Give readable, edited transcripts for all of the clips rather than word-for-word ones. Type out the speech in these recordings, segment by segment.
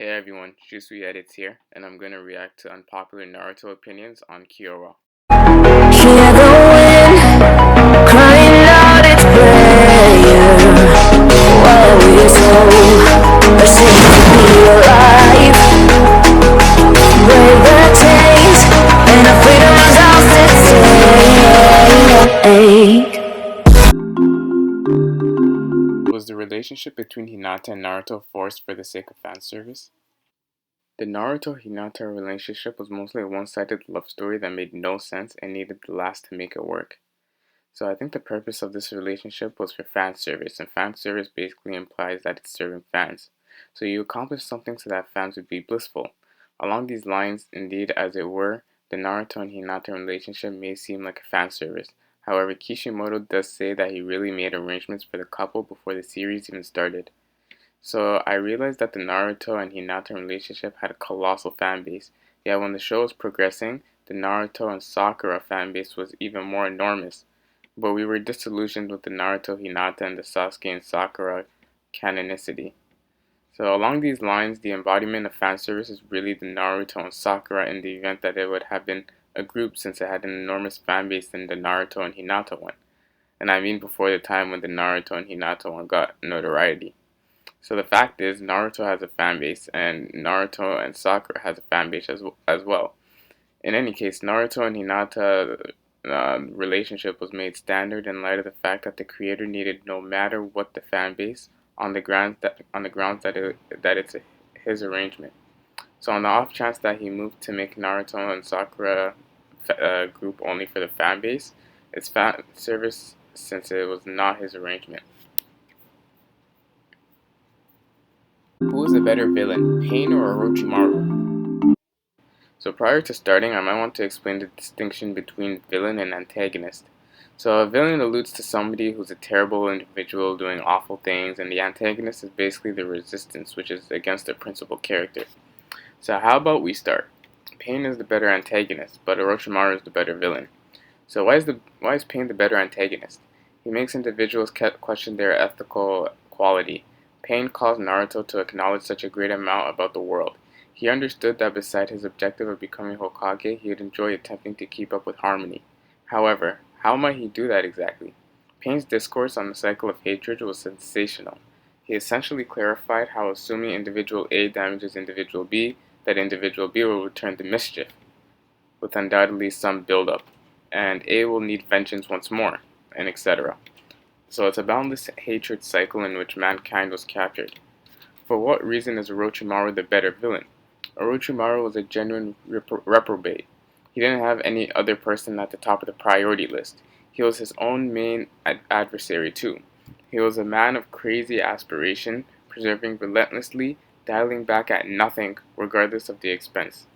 Hey everyone, Jusui Edits here, and I'm going to react to Unpopular Naruto Opinions on Quora. Hear the wind crying out its prayer while we slow or seem to be alive. Break the chains and our freedom runs out its Was the relationship between Hinata and Naruto forced for the sake of fan service? The Naruto-Hinata relationship was mostly a one-sided love story that made no sense and needed the last to make it work. So I think the purpose of this relationship was for fan service, and fan service basically implies that it's serving fans. So you accomplish something so that fans would be blissful. Along these lines, indeed as it were, the Naruto and Hinata relationship may seem like a fan service. However, Kishimoto does say that he really made arrangements for the couple before the series even started. So I realized that the Naruto and Hinata relationship had a colossal fan base, yet when the show was progressing, the Naruto and Sakura fan base was even more enormous. But we were disillusioned with the Naruto, Hinata, and the Sasuke and Sakura canonicity. So along these lines, the embodiment of fan service is really the Naruto and Sakura in the event that it would have been a group since it had an enormous fan base than the Naruto and Hinata one. And I mean before the time when the Naruto and Hinata one got notoriety. So the fact is, Naruto has a fan base, and Naruto and Sakura has a fan base as well. In any case, Naruto and Hinata relationship was made standard in light of the fact that the creator needed no matter what the fan base on the grounds that it's his arrangement. So on the off chance that he moved to make Naruto and Sakura group only for the fan base, it's fan service since it was not his arrangement. Who is the better villain, Pain or Orochimaru? So prior to starting, I might want to explain the distinction between villain and antagonist. So a villain alludes to somebody who's a terrible individual doing awful things, and the antagonist is basically the resistance, which is against the principal character. So how about we start? Pain is the better antagonist, but Orochimaru is the better villain. So why is Pain the better antagonist? He makes individuals question their ethical quality. Pain caused Naruto to acknowledge such a great amount about the world. He understood that beside his objective of becoming Hokage, he would enjoy attempting to keep up with harmony. However, how might he do that exactly? Pain's discourse on the cycle of hatred was sensational. He essentially clarified how assuming individual A damages individual B, that individual B will return the mischief, with undoubtedly some build-up, and A will need vengeance once more, and etc. So it's a boundless hatred cycle in which mankind was captured. For what reason is Orochimaru the better villain? Orochimaru was a genuine reprobate. He didn't have any other person at the top of the priority list. He was his own main adversary too. He was a man of crazy aspiration, preserving relentlessly, dialing back at nothing, regardless of the expense.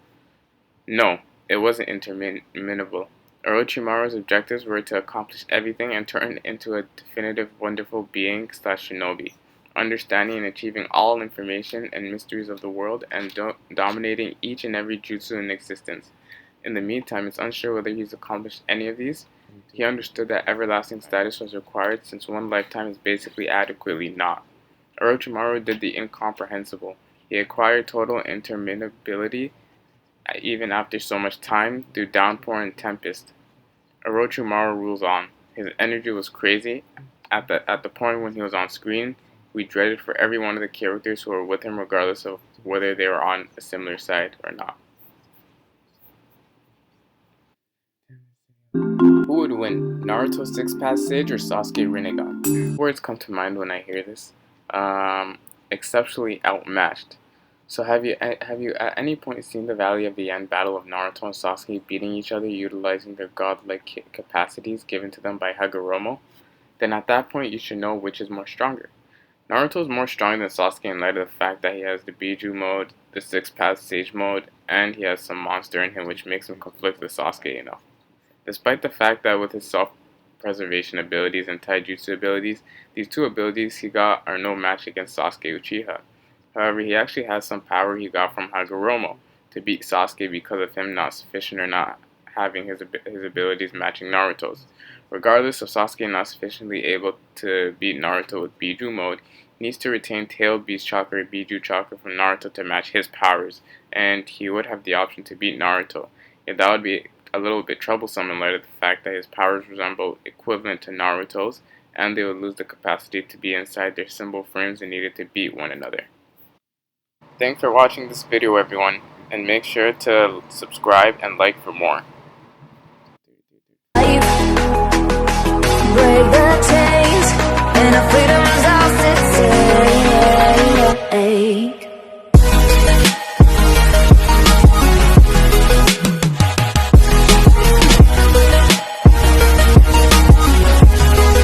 No, it wasn't interminable. Orochimaru's objectives were to accomplish everything and turn into a definitive wonderful being slash shinobi, understanding and achieving all information and mysteries of the world and dominating each and every jutsu in existence. In the meantime, it's unsure whether he's accomplished any of these. He understood that everlasting status was required since one lifetime is basically adequately not. Orochimaru did the incomprehensible. He acquired total interminability even after so much time through downpour and tempest. Orochimaru rules on. His energy was crazy. At the point when he was on screen, we dreaded for every one of the characters who were with him regardless of whether they were on a similar side or not. Who would win, Naruto Six Path Sage or Sasuke Rinnegan? Words come to mind when I hear this. Exceptionally outmatched. So have you at any point seen the Valley of the End battle of Naruto and Sasuke beating each other utilizing their godlike capacities given to them by Hagoromo? Then at that point you should know which is more stronger. Naruto is more strong than Sasuke in light of the fact that he has the Biju mode, the Six Path Sage mode, and he has some monster in him which makes him conflict with Sasuke enough. Despite the fact that with his self-preservation abilities and taijutsu abilities, these two abilities he got are no match against Sasuke Uchiha. However, he actually has some power he got from Hagoromo to beat Sasuke because of him not sufficient or not having his abilities matching Naruto's. Regardless of Sasuke not sufficiently able to beat Naruto with Biju mode, needs to retain Tail Beast Chakra or Biju Chakra from Naruto to match his powers, and he would have the option to beat Naruto. Yet that would be a little bit troublesome in light of the fact that his powers resemble equivalent to Naruto's, and they would lose the capacity to be inside their symbol frames and needed to beat one another. Thanks for watching this video, everyone, and make sure to subscribe and like for more. Break the chains and our freedom.